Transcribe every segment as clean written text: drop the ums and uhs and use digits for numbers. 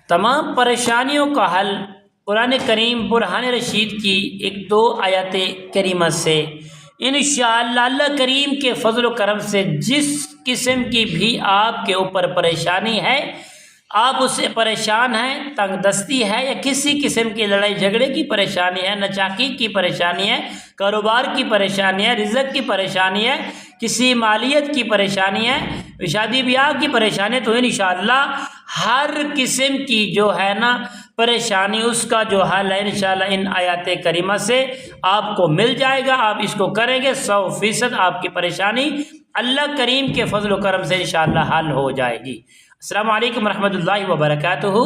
تمام پریشانیوں کا حل قرآن کریم برہان رشید کی ایک دو آیات کریمہ سے انشاءاللہ اللہ کریم کے فضل و کرم سے جس قسم کی بھی آپ کے اوپر پریشانی ہے، آپ اس سے پریشان ہیں، تنگ دستی ہے یا کسی قسم کی لڑائی جھگڑے کی پریشانی ہے، ناچاکی کی پریشانی ہے، کاروبار کی پریشانی ہے، رزق کی پریشانی ہے، کسی مالیت کی پریشانی ہے، شادی بیاہ کی پریشانی ہے، تو انشاءاللہ ہر قسم کی جو ہے نا پریشانی اس کا جو حل ہے انشاءاللہ ان آیات کریمہ سے آپ کو مل جائے گا۔ آپ اس کو کریں گے 100% آپ کی پریشانی اللہ کریم کے فضل و کرم سے انشاءاللہ حل ہو جائے گی۔ السلام علیکم ورحمۃ اللہ وبرکاتہ۔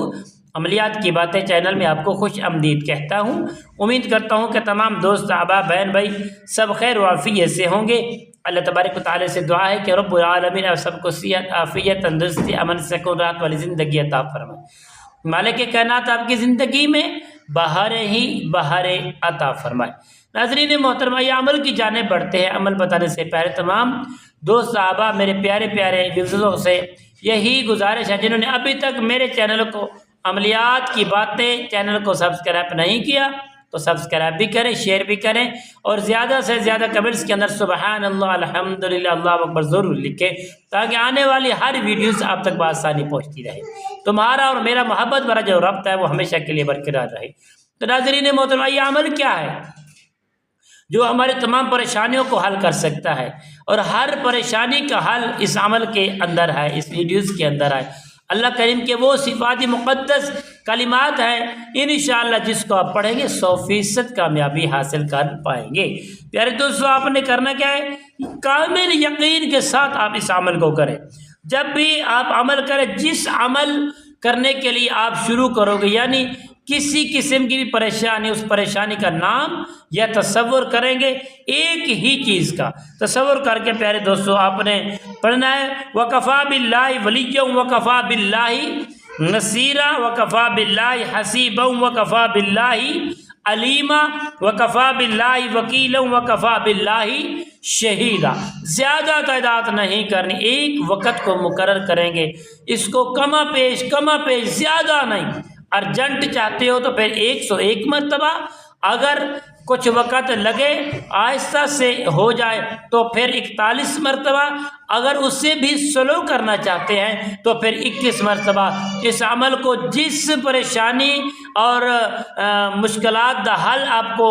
عملیات کی باتیں چینل میں آپ کو خوش آمدید کہتا ہوں۔ امید کرتا ہوں کہ تمام دوست احباب بہن بھائی سب خیر و عافیت سے ہوں گے۔ اللہ تبارک و تعالی سے دعا ہے کہ رب العالمین آپ سب کو صحت، عافیت، تندرستی، امن، سکون، راحت والی زندگی عطا فرمائے۔ مالک کائنات آپ کی زندگی میں بہاریں ہی بہاریں عطا فرمائے۔ ناظرین محترمہ، یہ عمل کی جانب بڑھتے ہیں۔ عمل بتانے سے پہلے تمام دوست صحابہ میرے پیارے پیارے ویوزروں سے یہی گزارش ہے جنہوں نے ابھی تک میرے چینل کو عملیات کی باتیں چینل کو سبسکرائب نہیں کیا تو سبسکرائب بھی کریں، شیئر بھی کریں اور زیادہ سے زیادہ کمنٹس کے اندر سبحان اللہ، الحمدللہ، اللہ اکبر ضرور لکھیں تاکہ آنے والی ہر ویڈیوز آپ تک بآسانی پہنچتی رہے۔ تمہارا اور میرا محبت بھرا جو ربط ہے وہ ہمیشہ کے لیے برقرار رہے۔ تو ناظرین محترمہ، یہ عمل کیا ہے جو ہمارے تمام پریشانیوں کو حل کر سکتا ہے، اور ہر پریشانی کا حل اس عمل کے اندر ہے، اس ویڈیوز کے اندر ہے۔ اللہ کریم کے وہ صفات مقدس کلمات ہیں انشاءاللہ جس کو آپ پڑھیں گے 100% کامیابی حاصل کر پائیں گے۔ پیارے دوستو، آپ نے کرنا کیا ہے؟ کامل یقین کے ساتھ آپ اس عمل کو کریں۔ جب بھی آپ عمل کریں، جس عمل کرنے کے لیے آپ شروع کرو گے، یعنی کسی قسم کی بھی پریشانی، اس پریشانی کا نام یا تصور کریں گے، ایک ہی چیز کا تصور کر کے پیارے دوستو آپ نے پڑھنا ہے وَكَفَى بِاللَّهِ وَلِيًّا وَكَفَى بِاللَّهِ نَصِيرًا وَكَفَى بِاللَّهِ حَسِيبًا وَكَفَى بِاللَّهِ عَلِيمًا وَكَفَى بِاللَّهِ وَكِيلًا وَكَفَى بِاللَّهِ شہیدًا۔ زیادہ تعداد نہیں کرنی، ایک وقت کو مقرر کریں گے، اس کو کما پیش زیادہ نہیں۔ ارجنٹ چاہتے ہو تو پھر 101 مرتبہ، اگر کچھ وقت لگے آہستہ سے ہو جائے تو پھر 41 مرتبہ، اگر اس سے بھی سلو کرنا چاہتے ہیں تو پھر 21 مرتبہ۔ اس عمل کو جس پریشانی اور مشکلات کا حل آپ کو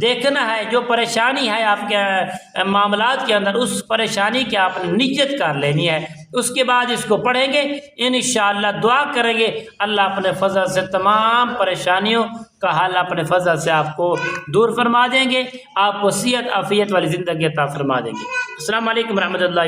دیکھنا ہے، جو پریشانی ہے آپ کے معاملات کے اندر، اس پریشانی کی آپ نے نیت کر لینی ہے۔ اس کے بعد اس کو پڑھیں گے، انشاءاللہ دعا کریں گے، اللہ اپنے فضل سے تمام پریشانیوں کا حل اپنے فضل سے آپ کو دور فرما دیں گے، آپ کو صحت عافیت والی زندگی عطا فرما دیں گے۔ السلام علیکم ورحمۃ اللہ۔